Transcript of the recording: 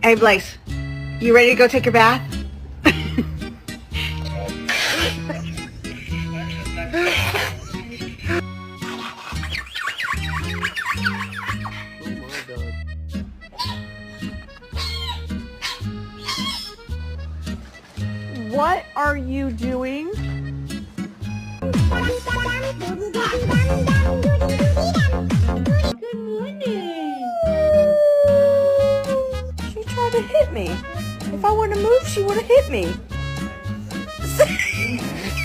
Hey, Blaze, you ready to go take your bath? What are you doing? Good morning. She tried to hit me. If I wouldn't have moved, she would have hit me.